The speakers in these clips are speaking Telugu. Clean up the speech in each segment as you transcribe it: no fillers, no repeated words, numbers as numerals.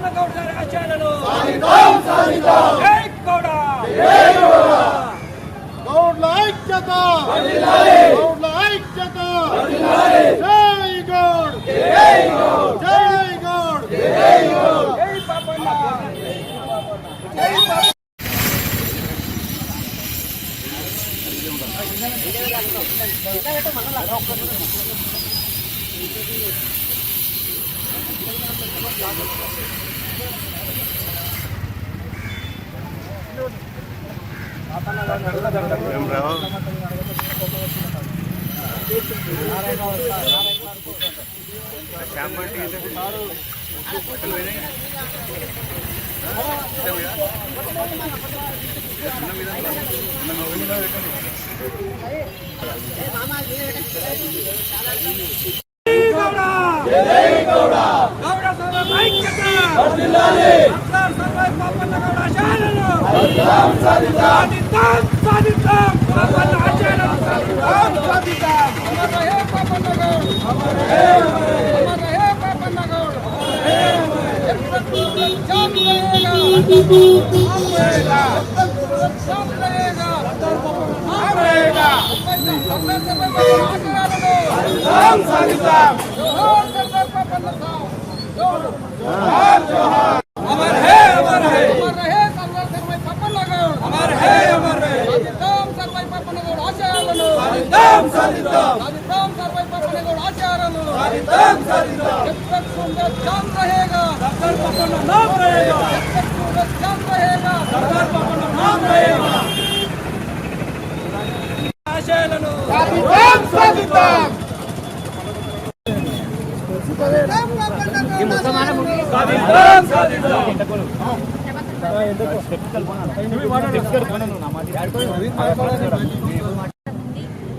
పాపన్న గౌడ్ గారి ఆశయాలను జై గౌడ గౌడ్ల ఐక్యత గౌడ్ల ఐక్యత జై గౌడ్ జై గౌడ్ జై పాపన్న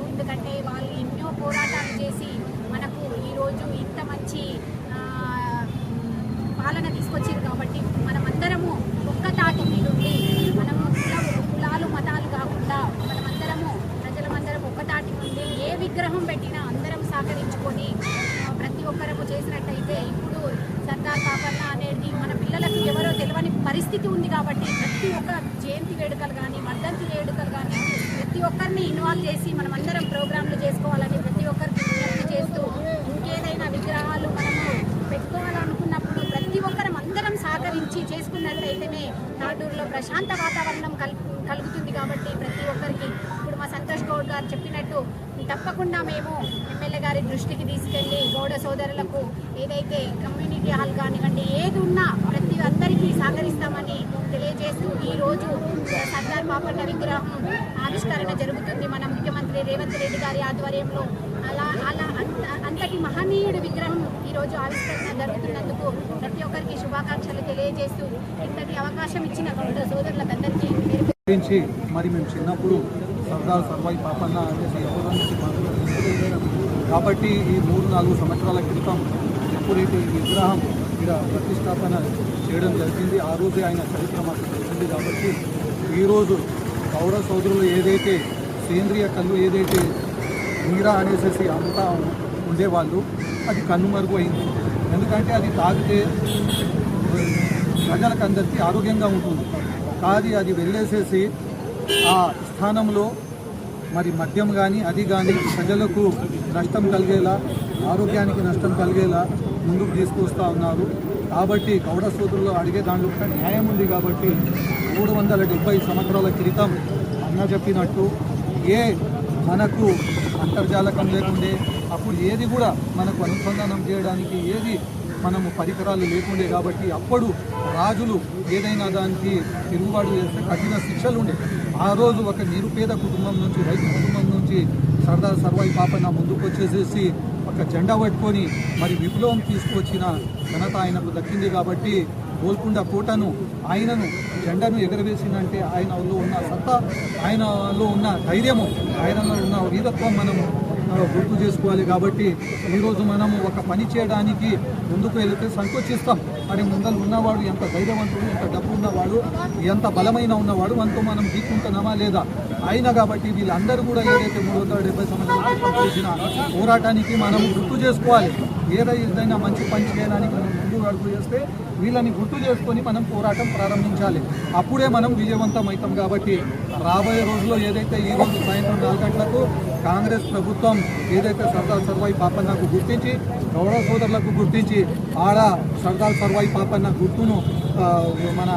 ఎందుకంటే వాళ్ళు ఎన్నో పోరాటాలు చేసి మనకు ఈరోజు ఇంత మంచి పాలన తీసుకొచ్చారు కాబట్టి మనమందరము ఒక్క తాటి మీద ఉండి మనము కులాలు మతాలు కాకుండా మనమందరము ప్రజలమందరం ఒక్క తాటి నుండి ఏ విగ్రహం పెట్టినా అందరం సహకరించుకొని ప్రతి ఒక్కరము చేసినట్టయితే ఇప్పుడు సర్దార్ పాపన్న అనేది మన పిల్లలకు ఎవరో తెలియని పరిస్థితి ఉంది కాబట్టి ప్రతి ఒక్క జయంతి వేడుకలు కానీ వర్ధంతి వేడుకలు కానీ ప్రతి ఒక్కరిని ఇన్వాల్వ్ చేసి మనమందరం ప్రోగ్రాంలు చేసుకోవాలని ప్రతి ఒక్కరికి విజ్ఞప్తి చేస్తూ ఇంకేదైనా విగ్రహాలు మనము పెట్టుకోవాలనుకున్నప్పుడు ప్రతి ఒక్కరం అందరం సహకరించి చేసుకున్నట్లయితేనే తాటూరులో ప్రశాంత వాతావరణం కలుగుతుంది కాబట్టి ప్రతి ఒక్కరికి ఇప్పుడు మా సంతోష్ గౌడ్ గారు చెప్పినట్టు తప్పకుండా మేము ఎమ్మెల్యే గారి దృష్టికి తీసుకెళ్ళి గౌడ సోదరులకు ఏదైతే కమ్యూనిటీ హాల్ కానివ్వండి ఏది ఉన్నా ప్రతి అందరికీ సహకరిస్తామని తెలియజేస్తూ ఈరోజు సర్దార్ పాపన్న విగ్రహం ఆవిష్కరణ జరుగుతుంది మన ముఖ్యమంత్రి రేవంత్ రెడ్డి గారి ఆధ్వర్యంలో అలా అంతటి మహనీయుడి విగ్రహం ఈరోజు ఆవిష్కరణ జరుగుతున్నందుకు ప్రతి ఒక్కరికి శుభాకాంక్షలు తెలియజేస్తూ ఇంతటి అవకాశం ఇచ్చిన గౌడ సోదరులందరికీ మరి మేము చిన్నప్పుడు సర్దార్ సర్వాయి పాపన్న అనేసి కాబట్టి ఈ 3-4 సంవత్సరాల క్రితం ఎప్పుడైతే ఈ విగ్రహం ఇక్కడ ప్రతిష్టాపన చేయడం జరిగింది ఆ రోజే ఆయన చరిత్ర మాకు తెలిసింది కాబట్టి ఈరోజు గౌడ సోదరులు ఏదైతే సేంద్రియ కళ్ళు ఏదైతే నీరా అనేసి అంతా ఉండేవాళ్ళు అది కన్నుమరుగు అయింది. ఎందుకంటే అది తాగితే ప్రజలకు అందరికీ ఆరోగ్యంగా ఉంటుంది. కాదు అది వెళ్ళేసేసి ఆ స్థానంలో మరి మద్యం కానీ అది కానీ ప్రజలకు నష్టం కలిగేలా ఆరోగ్యానికి నష్టం కలిగేలా ముందుకు తీసుకొస్తూ ఉన్నారు. కాబట్టి గౌడ సోదరులు అడిగే దాంట్లో న్యాయం ఉంది. కాబట్టి 370 సంవత్సరాల క్రితం అన్న చెప్పినట్టు మనకు అంతర్జాలకం లేకుండే అప్పుడు ఏది కూడా మనకు అనుసంధానం చేయడానికి ఏది మనము పరికరాలు లేకుండే కాబట్టి అప్పుడు రాజులు ఏదైనా దానికి తిరుగుబాటు చేస్తే కఠిన శిక్షలు ఉండే. ఆ రోజు ఒక నిరుపేద కుటుంబం నుంచి రైతు కుటుంబం నుంచి సర్దార్ సర్వాయి పాపన్న ముందుకు వచ్చేసేసి ఒక జెండా పట్టుకొని మరి విప్లవం తీసుకొచ్చిన ఘనత ఆయనకు దక్కింది. కాబట్టి గోల్కొండ కోటను ఆయనను జెండాను ఎగరవేసిందంటే ఆయనలో ఉన్న సత్తా, ఆయనలో ఉన్న ధైర్యము, ఆయనలో ఉన్న వీరత్వం మనము గుర్తు చేసుకోవాలి. కాబట్టి ఈరోజు మనము ఒక పని చేయడానికి ముందుకు వెళితే సంకోచిస్తాం. మరి ముందర ఉన్నవాడు ఎంత ధైర్యవంతుడు, ఎంత డబ్బు ఉన్నవాడు, ఎంత బలమైన ఉన్నవాడు మనతో మనం తీసుకుంటున్నామా లేదా అయినా. కాబట్టి వీళ్ళందరూ కూడా ఏదైతే 370 సంవత్సరాలు చేసిన పోరాటానికి మనం గుర్తు చేసుకోవాలి. ఏదైనా మంచి పని చేయడానికి మనం ముందు అడుగు చేస్తే వీళ్ళని గుర్తు చేసుకొని మనం పోరాటం ప్రారంభించాలి. అప్పుడే మనం విజయవంతం అవుతాం. కాబట్టి రాబోయే రోజుల్లో ఏదైతే ఈ రోజు సాయంత్రం 4 గంటలకు కాంగ్రెస్ ప్రభుత్వం ఏదైతే సర్దార్ సర్వాయి పాపన్నకు గుర్తించి గౌరవ సోదరులకు గుర్తించి ఆడ సర్దార్ సర్వాయి పాపన్న గుర్తును మన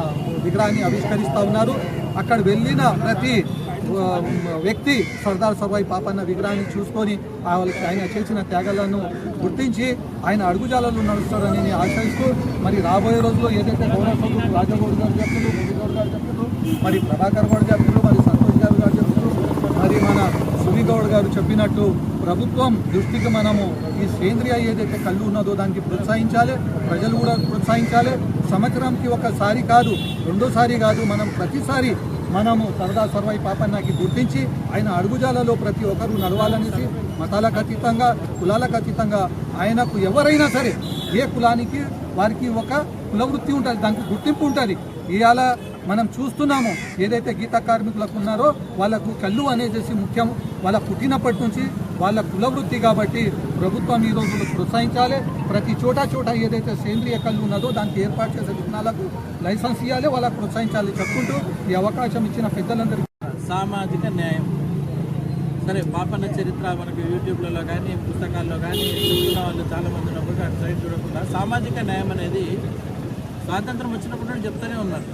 విగ్రహాన్ని ఆవిష్కరిస్తూ ఉన్నారు. అక్కడ వెళ్ళిన ప్రతి వ్యక్తి సర్దార్ సర్వాయి పాపన్న విగ్రహాన్ని చూసుకొని ఆయన చేసిన త్యాగాలను గుర్తించి ఆయన అడుగుజాలలో నడుస్తారని ఆశిస్తూ మరి రాబోయే రోజుల్లో ఏదైతే గౌరవ సభ్యులు రాజగౌడ్ గారు చెప్తున్నారు, గౌడ్ గారు చెప్తున్నారు, మరి ప్రభాకర్ గౌడ్ చెప్తున్నారు, మరి సంతోష్ గారు చెప్తున్నారు, మరి మన సునీగౌడ్ గారు చెప్పినట్టు ప్రభుత్వం దృష్టికి మనము ఈ సేంద్రియ ఏదైతే కళ్ళు ఉన్నదో దానికి ప్రోత్సహించాలి. ప్రజలు కూడా ప్రోత్సహించాలి. సంవత్సరంకి ఒకసారి కాదు, రెండోసారి కాదు, మనం ప్రతిసారి మనము సర్దార్ సర్వాయి పాపన్నకి గుర్తించి ఆయన అడుగుజాలలో ప్రతి ఒక్కరూ నడవాలనేసి మతాలకు అతీతంగా కులాలకు అతీతంగా ఆయనకు ఎవరైనా సరే ఏ కులానికి వారికి ఒక కులవృత్తి ఉంటుంది, దానికి గుర్తింపు ఉంటుంది. ఇవాళ మనం చూస్తున్నాము ఏదైతే గీత కార్మికులకు ఉన్నారో వాళ్ళకు కళ్ళు అనేది ముఖ్యం. వాళ్ళ పుట్టినప్పటి నుంచి వాళ్ళ కులవృత్తి కాబట్టి ప్రభుత్వం ఈ రోజుల్లో ప్రోత్సహించాలి. ప్రతి చోట ఏదైతే సేంద్రియ కళ్ళు ఉన్నదో దానికి ఏర్పాటు చేసే విత్తనాలకు లైసెన్స్ ఇవ్వాలి, వాళ్ళకు ప్రోత్సహించాలి చెప్పుకుంటూ ఈ అవకాశం ఇచ్చిన పెద్దలందరికీ. సామాజిక న్యాయం సరే, పాపన్న చరిత్ర మనకు యూట్యూబ్లలో కానీ పుస్తకాల్లో కానీ చెప్తున్న వాళ్ళు చాలామంది ఉన్నప్పుడు అటు సైడ్ చూడకుండా సామాజిక న్యాయం అనేది స్వాతంత్రం వచ్చినప్పుడు చెప్తూనే ఉన్నారు.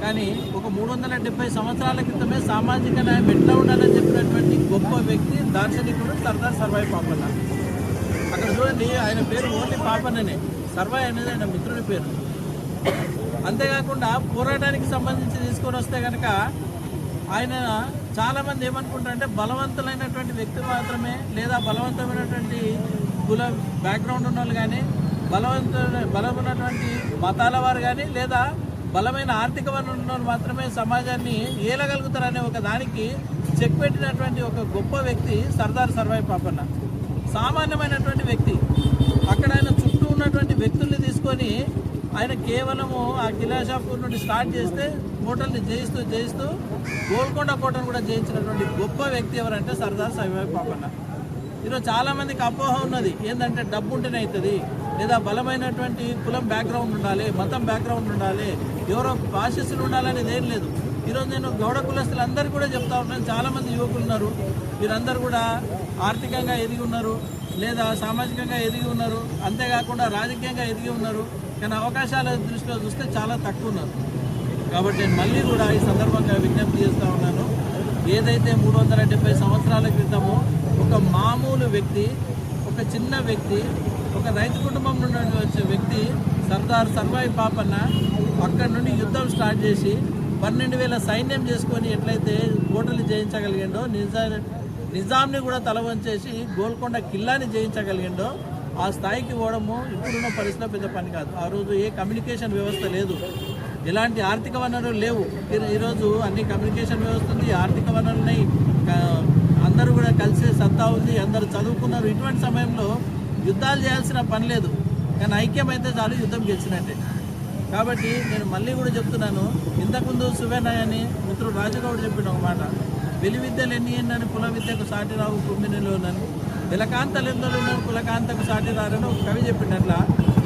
కానీ ఒక 370 సంవత్సరాల క్రితమే సామాజిక న్యాయం ఎట్లా ఉండాలని చెప్పినటువంటి గొప్ప వ్యక్తి దార్శనికుడు సర్దార్ సర్వాయి పాపన్న. అక్కడ చూడండి, ఆయన పేరు ఓన్లీ పాపన్ననే, సర్వాయి అనేది ఆయన మిత్రుడి పేరు. అంతేకాకుండా పోరాటానికి సంబంధించి తీసుకొని వస్తే కనుక ఆయన చాలామంది ఏమనుకుంటారంటే బలవంతులైనటువంటి వ్యక్తి మాత్రమే, లేదా బలవంతమైనటువంటి కుల బ్యాక్గ్రౌండ్ ఉన్న వాళ్ళు కానీ, బలమైనటువంటి మతాల వారు కానీ, లేదా బలమైన ఆర్థిక వనరులు ఉన్న వాళ్ళు మాత్రమే సమాజాన్ని ఏలగలుగుతారనే ఒక దానికి చెక్ పెట్టినటువంటి ఒక గొప్ప వ్యక్తి సర్దార్ సర్వాయి పాపన్న. సామాన్యమైనటువంటి వ్యక్తి. అక్కడ ఆయన చుట్టూ ఉన్నటువంటి వ్యక్తుల్ని తీసుకొని ఆయన కేవలము ఆ కిలాషాపూర్ నుండి స్టార్ట్ చేస్తే కోటల్ని జయిస్తూ గోల్కొండ కోటను కూడా జయించినటువంటి గొప్ప వ్యక్తి ఎవరంటే సర్దార్ సర్వాయి పాపన్న. ఈరోజు చాలామందికి అపోహ ఉన్నది, ఏంటంటే డబ్బు ఉంటేనే అవుతుంది, లేదా బలమైనటువంటి కులం బ్యాక్గ్రౌండ్ ఉండాలి, మతం బ్యాక్గ్రౌండ్ ఉండాలి, ఎవరో భాషస్సులు ఉండాలనేది ఏం లేదు. ఈరోజు నేను గౌడ కులస్తులందరూ కూడా చెప్తా ఉన్నాను, చాలామంది యువకులు ఉన్నారు, వీరందరూ కూడా ఆర్థికంగా ఎదిగి ఉన్నారు, లేదా సామాజికంగా ఎదిగి ఉన్నారు, అంతేకాకుండా రాజకీయంగా ఎదిగి ఉన్నారు. కానీ అవకాశాల దృష్టిలో చూస్తే చాలా తక్కువ ఉన్నారు. కాబట్టి నేను మళ్ళీ కూడా ఈ సందర్భంగా విజ్ఞప్తి చేస్తూ ఉన్నాను, ఏదైతే 370 సంవత్సరాల క్రితము ఒక మామూలు వ్యక్తి, ఒక చిన్న వ్యక్తి, ఒక రైతు కుటుంబం నుండి వచ్చే వ్యక్తి సర్దార్ సర్వాయి పాపన్న అక్కడి నుండి యుద్ధం స్టార్ట్ చేసి 12,000 సైన్యం చేసుకొని ఎట్లయితే కోటలు జయించగలిగిండో, నిజాంని కూడా తల వంచేసి గోల్కొండ కిల్లాని జయించగలిగిండో, ఆ స్థాయికి పోవడము ఇప్పుడున్న పరిస్థితిలో పెద్ద పని కాదు. ఆ రోజు ఏ కమ్యూనికేషన్ వ్యవస్థ లేదు, ఎలాంటి ఆర్థిక వనరులు లేవు. ఈరోజు అన్ని కమ్యూనికేషన్ వ్యవస్థ ఉంది, ఆర్థిక వనరులు అందరూ కూడా కలిసే సత్తా ఉంది, అందరూ చదువుకున్నారు. ఇటువంటి సమయంలో యుద్ధాలు చేయాల్సిన పని లేదు, కానీ ఐక్యమైతే చాలు యుద్ధం గెలిచినట్టే. కాబట్టి నేను మళ్ళీ కూడా చెప్తున్నాను, ఇంతకుముందు సువేనయ్యని మిత్రుడు రాజగౌడ్ చెప్పిన ఒక మాట, వెలి విద్యలు ఎన్ని ఎన్నని కుల విద్యకు సాటి రావు కుమ్మినిలోనని, వెలకాంతలు ఎన్నోలున్నాను కులకాంతకు సాటి రారని ఒక కవి చెప్పినట్ల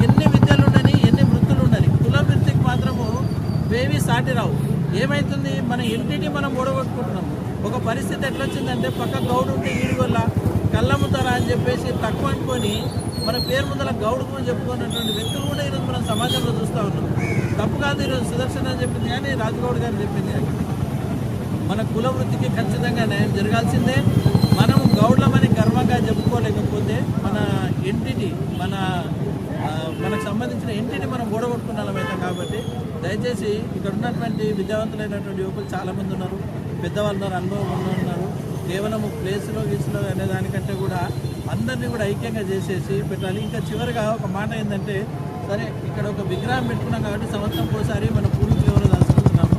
ఎన్ని విద్యలు ఉండని, ఎన్ని వృత్తులు ఉండని, కుల వృత్తికి మాత్రము వేవి సాటి రావు. ఏమవుతుంది, మన ఇంటిని మనం ఓడగొట్టుకుంటున్నాం. ఒక పరిస్థితి ఎట్లొచ్చిందంటే పక్క గౌడు ఉంటే ఈడుగొల్ల కళ్ళముతారా అని చెప్పేసి తక్కువ అనుకొని మన పేరు ముందర గౌడుకు చెప్పుకున్నటువంటి వ్యక్తులు కూడా ఈరోజు మనం సమాజంలో చూస్తూ ఉన్నాం. తప్పు కాదు, ఈరోజు సుదర్శన్ అని చెప్పింది కానీ రాజగౌడ్ గారు చెప్పింది కానీ మన కుల వృత్తికి ఖచ్చితంగా న్యాయం జరగాల్సిందే. మనం గౌడ్లమని గర్వంగా చెప్పుకోలేకపోతే మన ఎంటిటీ మనకు సంబంధించిన ఎంటిటీ మనం ఓడగొట్టుకున్నామైతాం. కాబట్టి దయచేసి ఇక్కడ ఉన్నటువంటి విద్యావంతులైనటువంటి యువకులు చాలామంది ఉన్నారు, పెద్దవాళ్ళు ఉన్నారు, అనుభవం ఉన్నారు. కేవలం ప్లేస్లో గీసులో అనే దానికంటే కూడా అందరినీ కూడా ఐక్యంగా చేసేసి పెట్టాలి. ఇంకా చివరిగా ఒక మాట ఏంటంటే, సరే ఇక్కడ ఒక విగ్రహం పెట్టుకున్నాం కాబట్టి సంవత్సరం ఒకసారి మన పూర్వీకులు ఎవరో దాచుకుంటున్నాము.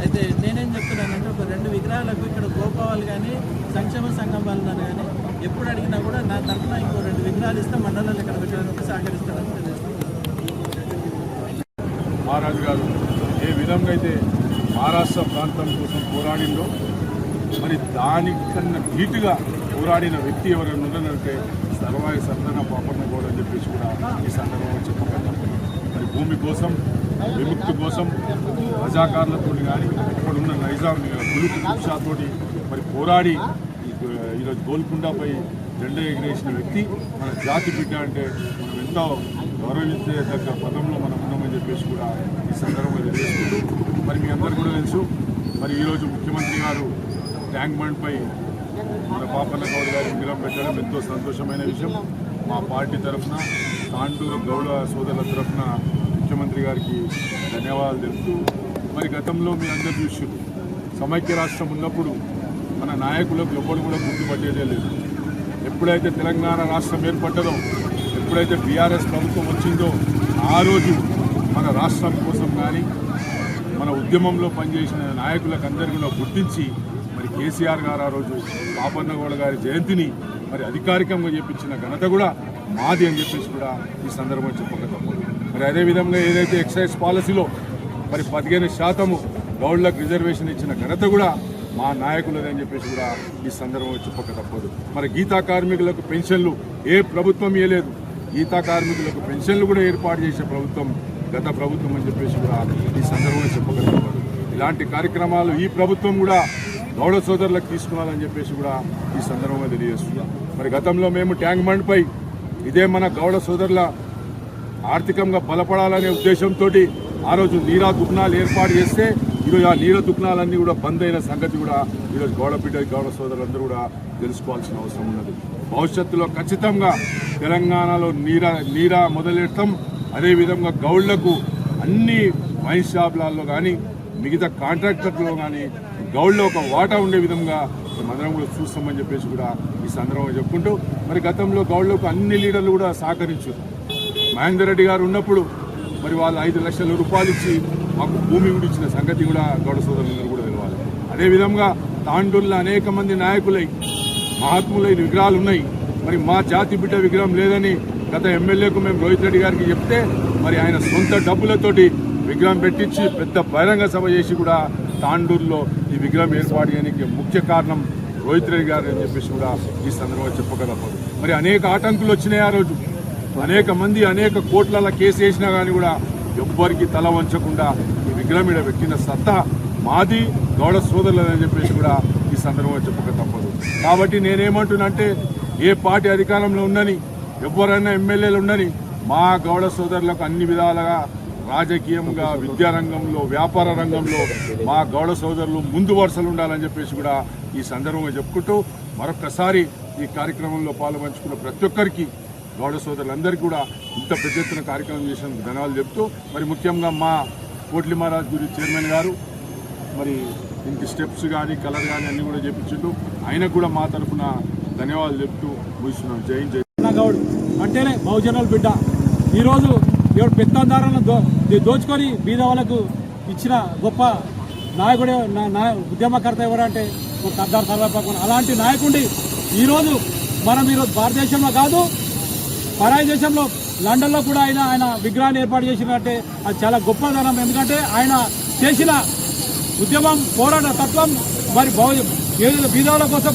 అయితే నేనేం చెప్తున్నానంటే ఒక 2 విగ్రహాలకు ఇక్కడ గోపావాలు కానీ సంక్షేమ సంఘం వాళ్ళు కానీ ఎప్పుడు అడిగినా కూడా నా తరఫున ఇంకో 2 విగ్రహాలు ఇస్తే మండలాలు ఇక్కడ పెట్టడానికి సహకరిస్తానని తెలియజేస్తాను. మహారాజు గారు ఏ విధంగా అయితే మహారాష్ట్ర ప్రాంతం కోసం పోరాడిందో, మరి దానికన్నా ధీటుగా పోరాడిన వ్యక్తి ఎవరైనా ఉన్నారంటే సర్వాయి సర్దార్ పాపన్న గౌడ్ అని చెప్పేసి కూడా ఈ సందర్భంగా చెప్పగలం. మరి భూమి భూమి కోసం, విముక్తి కోసం రజాకారులతో కానీ ఇక్కడున్న నైజాం గులుకు కుషాతోటి మరి పోరాడి ఈరోజు గోల్కొండపై జెండా ఎగిరేసిన వ్యక్తి మన జాతి బిడ్డ. అంటే మనం ఎంతో గౌరవించదగ్గ పదంలో మనం ఉన్నామని చెప్పేసి కూడా ఈ సందర్భంగా తెలియజేసుకుంటూ మరి మీ అందరూ కూడా తెలుసు, మరి ఈరోజు ముఖ్యమంత్రి గారు ట్యాంక్ బండ్పై మన పాపన్న గౌడ్ గారి విగ్రహం పెట్టడం ఎంతో సంతోషమైన విషయం. మా పార్టీ తరఫున, తాండూరు గౌడ సోదరుల తరఫున ముఖ్యమంత్రి గారికి ధన్యవాదాలు తెలుపుతూ, మరి గతంలో మీ అందరూ చూసారు, సమైక్య రాష్ట్రం ఉన్నప్పుడు మన నాయకులకు ఎప్పుడు కూడా గుర్తుపట్టేదే లేదు. ఎప్పుడైతే తెలంగాణ రాష్ట్రం ఏర్పడ్డదో, ఎప్పుడైతే బీఆర్ఎస్ ప్రభుత్వం వచ్చిందో ఆ రోజు మన రాష్ట్రం కోసం కానీ మన ఉద్యమంలో పనిచేసిన నాయకులకు అందరికీ కూడా గుర్తించి మరి కేసీఆర్ గారు ఆ రోజు పాపన్న గౌడ గారి జయంతిని మరి అధికారికంగా చేపించిన ఘనత కూడా మాది అని చెప్పేసి కూడా ఈ సందర్భంగా చెప్పక తప్పదు. మరి అదేవిధంగా ఏదైతే ఎక్సైజ్ పాలసీలో మరి 15% గౌడ్లకు రిజర్వేషన్ ఇచ్చిన ఘనత కూడా మా నాయకులది అని చెప్పేసి కూడా ఈ సందర్భంగా చెప్పక తప్పదు. మరి గీతా కార్మికులకు పెన్షన్లు ఏ ప్రభుత్వం ఇవ్వలేదు, గీతా కార్మికులకు పెన్షన్లు కూడా ఏర్పాటు చేసే ప్రభుత్వం గత ప్రభుత్వం అని చెప్పేసి కూడా ఈ సందర్భంగా చెప్పక తప్పదు. ఇలాంటి కార్యక్రమాలు ఈ ప్రభుత్వం కూడా గౌడ సోదరులకు తీసుకున్నాలని చెప్పేసి కూడా ఈ సందర్భంగా తెలియజేస్తున్నాం. మరి గతంలో మేము ట్యాంక్ బండ్పై ఇదే మన గౌడ సోదరుల ఆర్థికంగా బలపడాలనే ఉద్దేశంతో ఆ రోజు నీరా దుకాణాలు ఏర్పాటు చేస్తే ఈరోజు ఆ నీర దుకాణాలన్నీ కూడా బంద్ అయిన సంగతి కూడా ఈరోజు గౌడ సోదరులందరూ కూడా తెలుసుకోవాల్సిన అవసరం ఉన్నది. భవిష్యత్తులో ఖచ్చితంగా తెలంగాణలో నీరా మొదలెడతాం. అదేవిధంగా గౌళ్లకు అన్ని వైన్ షాపులలో కానీ మిగతా కాంట్రాక్టర్లో కానీ గౌడ్లో ఒక వాటా ఉండే విధంగా మనందరం కూడా చూస్తామని చెప్పేసి కూడా ఈ సందర్భంగా చెప్పుకుంటూ, మరి గతంలో గౌడ్లకు అన్ని లీడర్లు కూడా సహకరించారు. మహేందర్ రెడ్డి గారు ఉన్నప్పుడు మరి వాళ్ళు 5 లక్షల రూపాయలు ఇచ్చి మాకు భూమి కూడా ఇచ్చిన సంగతి కూడా గౌడ సోదరులందరూ కూడా తెలవాలి. అదేవిధంగా తాండూరులో అనేక మంది నాయకులై మహాత్ములైన విగ్రహాలు ఉన్నాయి. మరి మా జాతి బిడ్డ విగ్రహం లేదని గత ఎమ్మెల్యేకు మేము రోహిత్ రెడ్డి గారికి చెప్తే మరి ఆయన సొంత డబ్బులతోటి విగ్రహం పెట్టించి పెద్ద బహిరంగ సభ చేసి కూడా తాండూరులో ఈ విగ్రహం ఏర్పాటు చేయడానికి ముఖ్య కారణం రోహిత్ రెడ్డి గారు అని చెప్పేసి కూడా ఈ సందర్భంగా చెప్పగలపదు. మరి అనేక ఆటంకులు వచ్చినాయి. ఆ రోజు అనేక మంది అనేక కోట్ల కేసు వేసినా కానీ కూడా ఎవ్వరికి తల వంచకుండా ఈ విగ్రహం మీద పెట్టిన సత్తా మాది గౌడ సోదరులని చెప్పేసి కూడా ఈ సందర్భంగా చెప్పక తప్పదు. కాబట్టి నేనేమంటున్నానంటే ఏ పార్టీ అధికారంలో ఉందని, ఎవరైనా ఎమ్మెల్యేలు ఉండని, మా గౌడ సోదరులకు అన్ని విధాలుగా రాజకీయంగా, విద్యారంగంలో, వ్యాపార రంగంలో మా గౌడ సోదరులు ముందు వరుసలు ఉండాలని చెప్పేసి కూడా ఈ సందర్భంగా చెప్పుకుంటూ మరొకసారి ఈ కార్యక్రమంలో పాల్పంచుకున్న ప్రతి ఒక్కరికి గౌడ సోదరులందరికీ కూడా ఇంత పెద్ద ఎత్తున కార్యక్రమం చేసినందుకు ధన్యవాదాలు చెప్తూ, మరి ముఖ్యంగా మా కోట్లి మహారాజ్ గురి చైర్మన్ గారు మరి ఇంటి స్టెప్స్ కానీ కలర్ కానీ అన్నీ కూడా చేపించిండు. ఆయనకు కూడా మా తరఫున ధన్యవాదాలు చెప్తూ ముగిస్తున్నాం. జై జై గౌడ్ అంటేనే బహుజనుల బిడ్డ. ఈరోజు ఎవరు పెత్తందారులను దోచుకొని బీద వాళ్ళకు ఇచ్చిన గొప్ప నాయకుడే ఉద్యమకర్త ఎవరంటే సర్దార్ సర్వాయి పాపన్న. అలాంటి నాయకుడి ఈరోజు భారతదేశంలో కాదు, పరాయి దేశంలో లండన్లో కూడా ఆయన విగ్రహాన్ని ఏర్పాటు చేసినట్టే అది చాలా గొప్పదనం. ఎందుకంటే ఆయన చేసిన ఉద్యమం, పోరాట తత్వం మరి బీదవాళ్ళ కోసం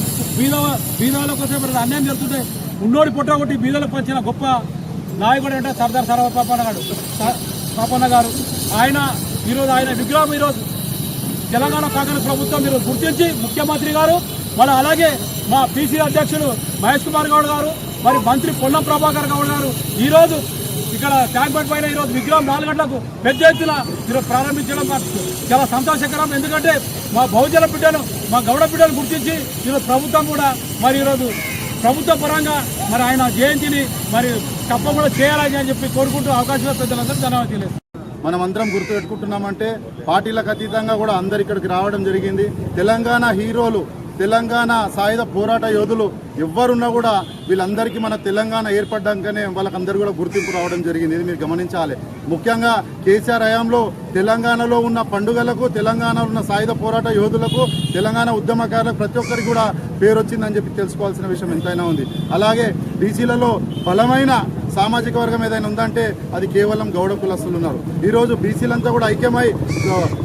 అన్యాయం జరుగుతుంటే ఉన్నోడి పొట్టగొట్టి బీదలకు పంచిన గొప్ప నాయకుడు అంటే సర్దార్ సర్వాయి పాపన్న గారు. ఆయన విగ్రహం ఈరోజు తెలంగాణ కాంగ్రెస్ ప్రభుత్వం ఈరోజు గుర్తించి ముఖ్యమంత్రి గారు, మరి అలాగే మా పీసీ అధ్యక్షుడు మహేష్ కుమార్ గౌడ్ గారు, మరి మంత్రి పొన్నం ప్రభాకర్ గౌడ్ గారు ఈరోజు ఇక్కడ ట్యాంక్ బండ్ పైన ఈరోజు విగ్రహం 4 గంటలకు పెద్ద ఎత్తున ఈరోజు ప్రారంభించడం చాలా సంతోషకరం. ఎందుకంటే మా బహుజన బిడ్డను, మా గౌడ బిడ్డను గుర్తించి ఈరోజు ప్రభుత్వం కూడా మరి ఈరోజు ప్రభుత్వ పరంగా మరి ఆయన జయంతిని మరి తప్పకుండా చేయాలని అని చెప్పి కోరుకుంటూ అవకాశం పెద్దలందరూ ధన్యవాదాలు తెలియదు. మనమందరం గుర్తుపెట్టుకుంటున్నామంటే పార్టీలకు అతీతంగా కూడా అందరు ఇక్కడికి రావడం జరిగింది. తెలంగాణ హీరోలు, తెలంగాణ సాయుధ పోరాట యోధులు ఎవ్వరున్నా కూడా వీళ్ళందరికీ మన తెలంగాణ ఏర్పడ్డాకనే వాళ్ళకందరూ కూడా గుర్తింపు రావడం జరిగింది. ఇది మీరు గమనించాలి. ముఖ్యంగా కేసీఆర్ హయాంలో తెలంగాణలో ఉన్న పండుగలకు, తెలంగాణలో ఉన్న సాయుధ పోరాట యోధులకు, తెలంగాణ ఉద్యమకారులకు ప్రతి ఒక్కరికి కూడా పేరు వచ్చిందని చెప్పి తెలుసుకోవాల్సిన విషయం ఎంతైనా ఉంది. అలాగే బీసీలలో బలమైన సామాజిక వర్గం ఏదైనా ఉందంటే అది కేవలం గౌడ కులస్తులు ఉన్నారు. ఈరోజు బీసీలంతా కూడా ఐక్యమై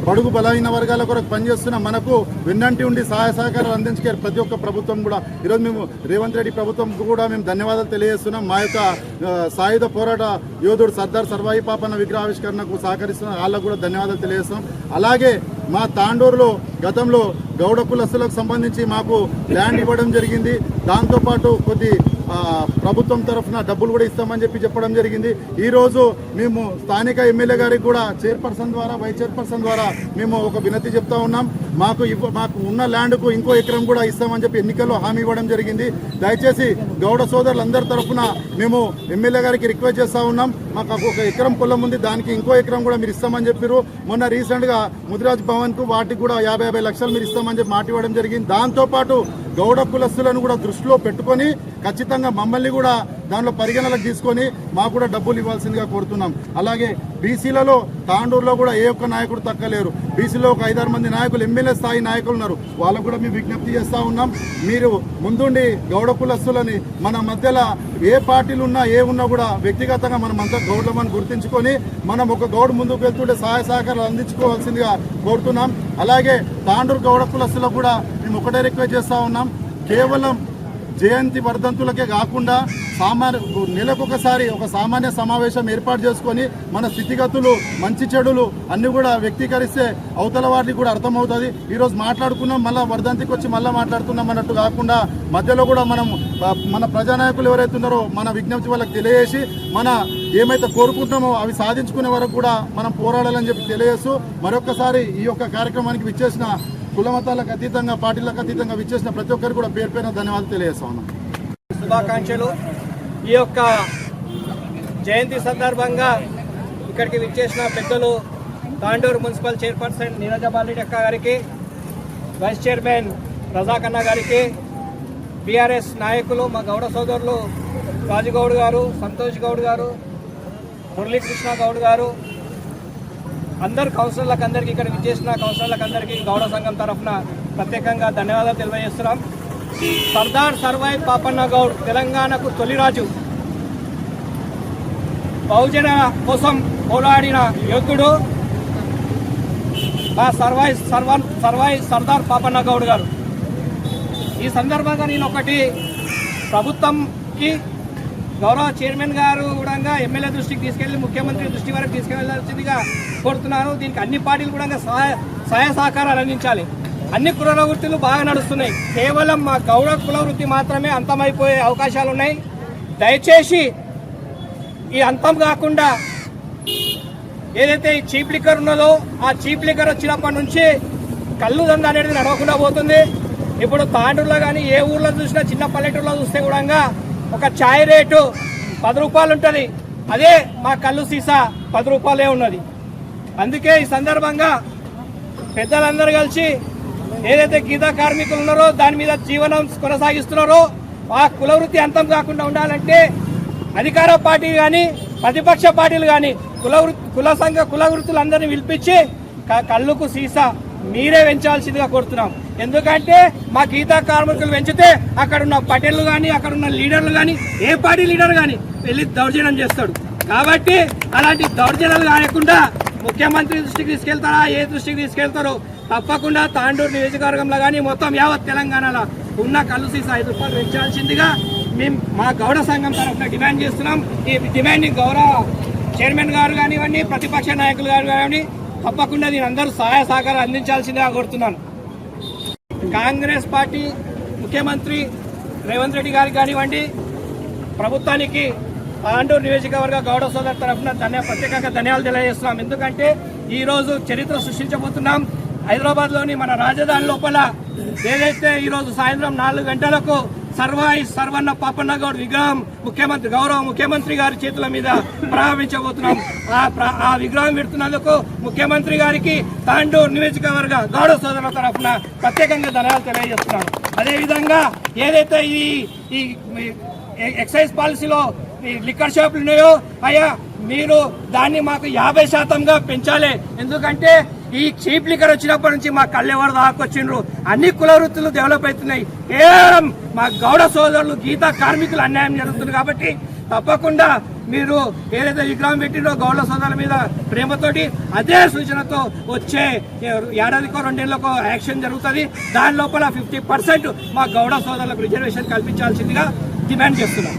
బడుగు బలహీన వర్గాల కొరకు పనిచేస్తున్న మనకు వెన్నంటి ఉండి సహాయ సహకారాలు అందించే ప్రతి ఒక్క ప్రభుత్వం కూడా ఈరోజు మేము రేవంత్ రెడ్డి ప్రభుత్వం కూడా మేము ధన్యవాదాలు తెలియజేస్తున్నాం. మా యొక్క సాయుధ పోరాట యోధుడు సర్దార్ సర్వాయి పాపన్న విగ్రహావిష్కరణకు సహకరిస్తున్న వాళ్ళకు కూడా ధన్యవాదాలు తెలియజేస్తున్నాం. అలాగే మా తాండూరులో గతంలో గౌడ కులస్తులకు సంబంధించి మాకు ల్యాండ్ ఇవ్వడం జరిగింది. దాంతోపాటు కొద్ది ప్రభుత్వం తరఫున డబ్బులు కూడా ఇస్తామని చెప్పడం జరిగింది. ఈరోజు మేము స్థానిక ఎమ్మెల్యే గారికి కూడా చైర్పర్సన్ ద్వారా వైస్ చైర్పర్సన్ ద్వారా మేము ఒక వినతి చెప్తా ఉన్నాం. మాకు ఉన్న ల్యాండ్కు ఇంకో ఎకరం కూడా ఇస్తామని చెప్పి ఎన్నికల్లో హామీ ఇవ్వడం జరిగింది. దయచేసి గౌడ సోదరులందరి తరఫున మేము ఎమ్మెల్యే గారికి రిక్వెస్ట్ చేస్తూ ఉన్నాం. మాకు ఒక ఎకరం పొలం ఉంది, దానికి ఇంకో ఎకరం కూడా మీరు ఇస్తామని చెప్పారు. మొన్న రీసెంట్గా ముదిరాజ్ భవన్కు వాటికి కూడా 50 లక్షలు మీరు ఇస్తామని చెప్పి మాట ఇవ్వడం జరిగింది. దాంతోపాటు గౌడ కులస్తులను కూడా దృష్టిలో పెట్టుకొని ఖచ్చితంగా మమ్మల్ని కూడా దానిలో పరిగణనలకు తీసుకొని మాకు కూడా డబ్బులు ఇవ్వాల్సిందిగా కోరుతున్నాం. అలాగే బీసీలలో తాండూరులో కూడా ఏ ఒక్క నాయకుడు తక్కలేరు. బీసీలో ఒక 5-6 మంది నాయకులు ఎమ్మెల్యే స్థాయి నాయకులు ఉన్నారు. వాళ్ళకు కూడా మేము విజ్ఞప్తి చేస్తూ ఉన్నాం. మీరు ముందుండి గౌడ కులస్తులని మన మధ్యలో ఏ పార్టీలు ఉన్నా ఏ ఉన్నా కూడా వ్యక్తిగతంగా మనం అంతా గౌడమని గుర్తించుకొని మనం ఒక గౌడు ముందుకు వెళ్తుంటే సహాయ సహకారాలు అందించుకోవాల్సిందిగా కోరుతున్నాం. అలాగే తాండూరు గౌడ కులస్తులకు కూడా మేము ఒకటే రిక్వెస్ట్ చేస్తూ ఉన్నాం. కేవలం జయంతి వర్ధంతులకే కాకుండా నెలకొకసారి ఒక సామాన్య సమావేశం ఏర్పాటు చేసుకొని మన స్థితిగతులు మంచి చెడులు అన్ని కూడా వ్యక్తీకరిస్తే అవతల వారికి కూడా అర్థమవుతుంది. ఈరోజు మాట్లాడుకున్నాం, మళ్ళీ వర్ధంతికి వచ్చి మళ్ళీ మాట్లాడుతున్నాం అన్నట్టు కాకుండా మధ్యలో కూడా మన ప్రజానాయకులు ఎవరైతే ఉన్నారో మన విజ్ఞప్తి వాళ్ళకి తెలియజేసి మన ఏమైతే కోరుకుంటున్నామో అవి సాధించుకునే వరకు కూడా మనం పోరాడాలని చెప్పి తెలియజేస్తూ మరొకసారి ఈ యొక్క కార్యక్రమానికి విచ్చేసిన కులమతాలకు అతీతంగా పార్టీలకు అతీతంగా విచ్చేసిన ప్రతి ఒక్కరు కూడా పేరు పేరున ధన్యవాదాలు తెలియజేస్తా ఉన్నాం. శుభాకాంక్షలు. ఈ యొక్క జయంతి సందర్భంగా ఇక్కడికి విచ్చేసిన పెద్దలు తాండూరు మున్సిపల్ చైర్పర్సన్ నీరజబాలి అక్క గారికి, వైస్ చైర్మన్ రజాకన్న గారికి, బీఆర్ఎస్ నాయకులు మా గౌడ సోదరులు రాజుగౌడ్ గారు, సంతోష్ గౌడ్ గారు, మురళీకృష్ణ గౌడ్ గారు, అందరు కౌన్సిలర్లకు అందరికీ ఇక్కడ విచ్చేసిన కౌన్సిలర్లకు అందరికీ గౌడ సంఘం తరఫున ప్రత్యేకంగా ధన్యవాదాలు తెలియజేస్తున్నాం. సర్దార్ సర్వాయి పాపన్న గౌడ్ తెలంగాణకు తొలిరాజు, బహుజన కోసం పోరాడిన యోధుడు మా సర్వాయి సర్దార్ పాపన్న గౌడ్ గారు. ఈ సందర్భంగా నేను ఒకటి ప్రభుత్వంకి గౌరవ చైర్మన్ గారు కూడా ఎమ్మెల్యే దృష్టికి తీసుకెళ్లి ముఖ్యమంత్రి దృష్టి వరకు తీసుకెళ్లాల్సిందిగా కోరుతున్నాను. దీనికి అన్ని పార్టీలు కూడా సహాయ సహకారాలు అందించాలి. అన్ని కుల వృత్తులు బాగా నడుస్తున్నాయి. కేవలం మా గౌడ కుల వృత్తి మాత్రమే అంతమైపోయే అవకాశాలు ఉన్నాయి. దయచేసి ఈ అంతం కాకుండా ఏదైతే ఈ చీప్ లిక్కర్ ఉన్నదో ఆ చీప్ లిక్కర్ వచ్చినప్పటి నుంచి కళ్ళు దంద అనేది నడవకుండా పోతుంది. ఇప్పుడు తాండూరులో కానీ ఏ ఊర్లో చూసినా చిన్న పల్లెటూరులో చూస్తే కూడా ఒక ఛాయ్ రేటు 10 రూపాయలు ఉంటుంది. అదే మా కళ్ళు సీసా 10 రూపాయలే ఉన్నది. అందుకే ఈ సందర్భంగా పెద్దలందరూ కలిసి ఏదైతే గీతా కార్మికులు ఉన్నారో దాని మీద జీవనం కొనసాగిస్తున్నారో ఆ కులవృత్తి అంతం కాకుండా ఉండాలంటే అధికార పార్టీ కానీ ప్రతిపక్ష పార్టీలు కానీ కుల వృత్తులందరినీ పిలిపించి కళ్ళుకు సీసా మీరే పెంచాల్సిందిగా కోరుతున్నాం. ఎందుకంటే మా గీతా కార్మికులు పెంచితే అక్కడున్న పటేళ్లు కానీ అక్కడున్న లీడర్లు కానీ ఏ పార్టీ లీడర్ కానీ వెళ్ళి దౌర్జన్యం చేస్తాడు. కాబట్టి అలాంటి దౌర్జన్యాలు కాకుండా ముఖ్యమంత్రి దృష్టికి తీసుకెళ్తారా ఏ దృష్టికి తీసుకెళ్తారో తప్పకుండా తాండూరు నియోజకవర్గంలో కానీ మొత్తం యావత్ తెలంగాణలో ఉన్న కళ్ళు సీసా 5 రూపాయలు పెంచాల్సిందిగా మేము మా గౌడ సంఘం తరఫున డిమాండ్ చేస్తున్నాం. ఈ డిమాండ్ని గౌరవ చైర్మన్ గారు కానివ్వండి ప్రతిపక్ష నాయకులు గారు కానివ్వండి తప్పకుండా దీని అందరూ సహాయ సహకారం అందించాల్సిందిగా కోరుతున్నాను. కాంగ్రెస్ పార్టీ ముఖ్యమంత్రి రేవంత్ రెడ్డి గారికి కానివ్వండి ప్రభుత్వానికి తాండూరు నియోజకవర్గ గౌడ సోదరు తరఫున ప్రత్యేకంగా ధన్యవాదాలు తెలియజేస్తున్నాం. ఎందుకంటే ఈరోజు చరిత్ర సృష్టించబోతున్నాం. హైదరాబాద్లోని మన రాజధాని లోపల ఏదైతే ఈరోజు సాయంత్రం 4 గంటలకు సర్వన్న పాపన్న గౌడ్ విగ్రహం గౌరవ ముఖ్యమంత్రి గారి చేతుల మీద ప్రారంభించబోతున్నాం. ఆ విగ్రహం పెడుతున్నందుకు ముఖ్యమంత్రి గారికి తాండూరు నియోజకవర్గ గౌడ సోదరుల తరఫున ప్రత్యేకంగా ధన్యవాదాలు తెలియజేస్తున్నాను. అదేవిధంగా ఏదైతే ఈ ఎక్సైజ్ పాలసీలో లిక్కర్ షాపులు ఉన్నాయో అయ్యా మీరు దాన్ని మాకు 50% పెంచాలి. ఎందుకంటే ఈ చీప్ లిక్కర్ వచ్చినప్పటి నుంచి మా కళ్ళు ఎవరు దాకొచ్చిండ్రు. అన్ని కుల వృత్తులు డెవలప్ అవుతున్నాయి. కేవలం మా గౌడ సోదరులు గీతా కార్మికులు అన్యాయం జరుగుతుంది కాబట్టి తప్పకుండా మీరు ఏదైతే విగ్రహం పెట్టినో గౌడ సోదరుల మీద ప్రేమతోటి అదే సూచనతో వచ్చే ఏడాదికో 2 నెలలకో యాక్షన్ జరుగుతుంది. దాని లోపల 50% మా గౌడ సోదరులకు రిజర్వేషన్ కల్పించాల్సిందిగా డిమాండ్ చేస్తున్నాం.